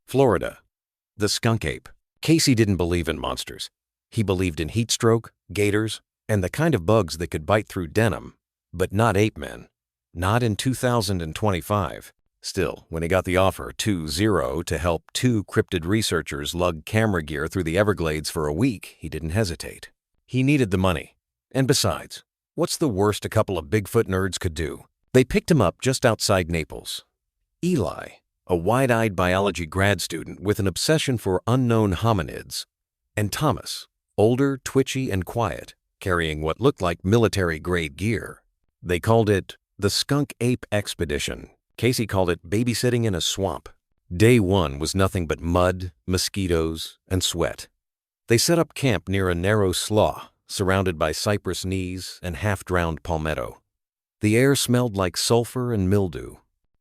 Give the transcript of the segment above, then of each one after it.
Florida. The skunk ape. Casey didn't believe in monsters. He believed in heat stroke, gators, and the kind of bugs that could bite through denim, but not ape men. Not in 2025. Still, when he got the offer 2-0 to help 2 cryptid researchers lug camera gear through the Everglades for a week, he didn't hesitate. He needed the money. And besides, what's the worst a couple of Bigfoot nerds could do? They picked him up just outside Naples. Eli, a wide-eyed biology grad student with an obsession for unknown hominids, and Thomas, older, twitchy, and quiet, carrying what looked like military-grade gear. They called it the Skunk Ape Expedition. Casey called it babysitting in a swamp. Day 1 was nothing but mud, mosquitoes, and sweat. They set up camp near a narrow slough, surrounded by cypress knees and half-drowned palmetto. The air smelled like sulfur and mildew.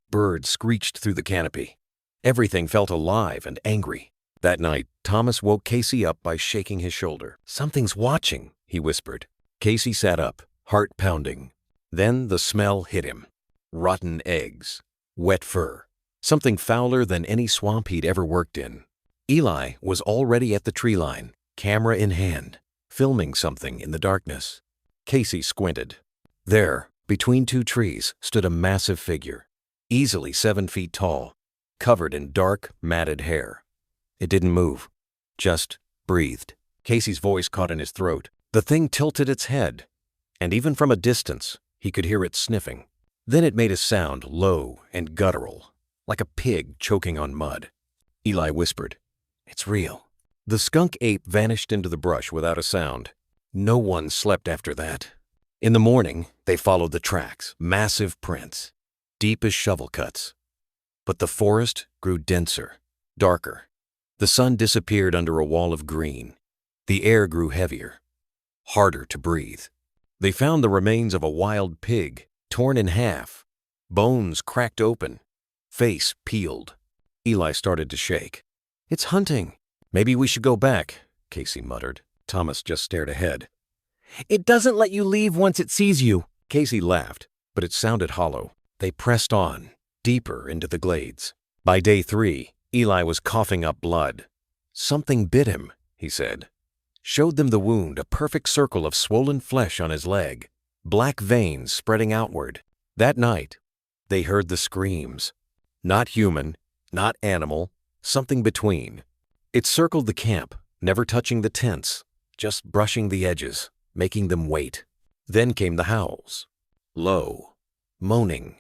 Birds screeched through the canopy. Everything felt alive and angry. That night, Thomas woke Casey up by shaking his shoulder. "Something's watching," he whispered. Casey sat up, heart pounding. Then the smell hit him. Rotten eggs. Wet fur. Something fouler than any swamp he'd ever worked in. Eli was already at the tree line, camera in hand, filming something in the darkness. Casey squinted. There, between 2 trees, stood a massive figure, easily 7 feet tall, covered in dark, matted hair. It didn't move, just breathed. Casey's voice caught in his throat. The thing tilted its head, and even from a distance, he could hear it sniffing. Then it made a sound low and guttural, like a pig choking on mud. Eli whispered, "It's real." The skunk ape vanished into the brush without a sound. No one slept after that. In the morning, they followed the tracks, massive prints, deep as shovel cuts. But the forest grew denser, darker. The sun disappeared under a wall of green. The air grew heavier, harder to breathe. They found the remains of a wild pig, torn in half, bones cracked open, face peeled. Eli started to shake. "It's hunting." "Maybe we should go back," Casey muttered. Thomas just stared ahead. "It doesn't let you leave once it sees you." Casey laughed, but it sounded hollow. They pressed on, deeper into the glades. By day 3, Eli was coughing up blood. "Something bit him," he said. Showed them the wound, a perfect circle of swollen flesh on his leg, black veins spreading outward. That night, they heard the screams. Not human, not animal, something between. It circled the camp, never touching the tents, just brushing the edges, making them wait. Then came the howls. Low, moaning,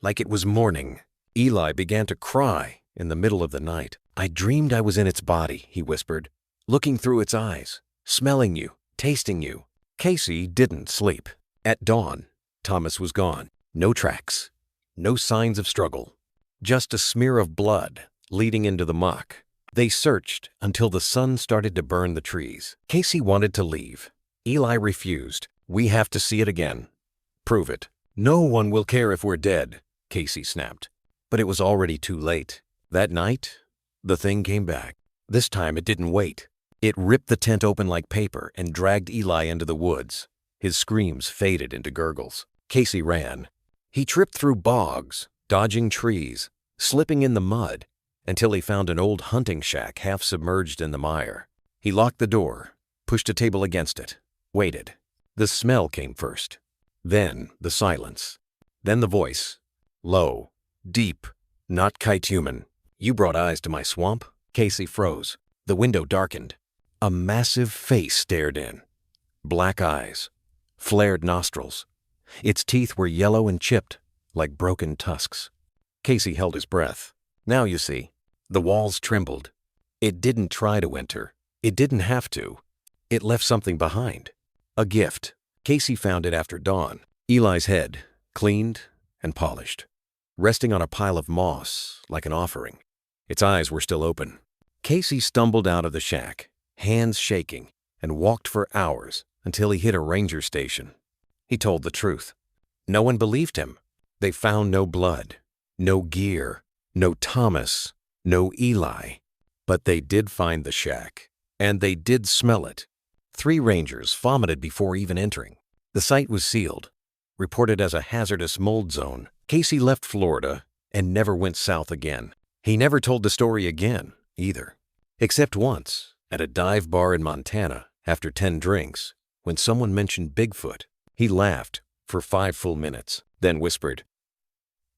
like it was morning. Eli began to cry in the middle of the night. "I dreamed I was in its body," he whispered, "looking through its eyes, smelling you, tasting you." Casey didn't sleep. At dawn, Thomas was gone. No tracks, no signs of struggle, just a smear of blood leading into the muck. They searched until the sun started to burn the trees. Casey wanted to leave. Eli refused. "We have to see it again. Prove it." "No one will care if we're dead," Casey snapped. But it was already too late. That night, the thing came back. This time it didn't wait. It ripped the tent open like paper and dragged Eli into the woods. His screams faded into gurgles. Casey ran. He tripped through bogs, dodging trees, slipping in the mud, until he found an old hunting shack half submerged in the mire. He locked the door, pushed a table against it, waited. The smell came first. Then the silence. Then the voice. Low, deep, not kite human. "You brought eyes to my swamp?" Casey froze. The window darkened. A massive face stared in. Black eyes. Flared nostrils. Its teeth were yellow and chipped, like broken tusks. Casey held his breath. Now you see. The walls trembled. It didn't try to enter. It didn't have to. It left something behind. A gift. Casey found it after dawn. Eli's head, cleaned and polished, resting on a pile of moss like an offering. Its eyes were still open. Casey stumbled out of the shack, hands shaking, and walked for hours until he hit a ranger station. He told the truth. No one believed him. They found no blood, no gear, no Thomas, no Eli. But they did find the shack, and they did smell it. 3 rangers vomited before even entering. The site was sealed, reported as a hazardous mold zone. Casey left Florida and never went south again. He never told the story again, either. Except once, at a dive bar in Montana, after 10 drinks, when someone mentioned Bigfoot. He laughed for 5 full minutes, then whispered,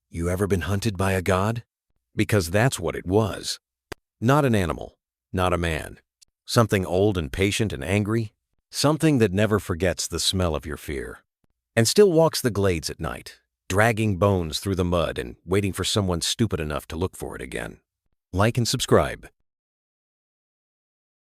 "You ever been hunted by a god?" Because that's what it was. Not an animal, not a man. Something old and patient and angry. Something that never forgets the smell of your fear. And still walks the glades at night, dragging bones through the mud and waiting for someone stupid enough to look for it again. Like and subscribe.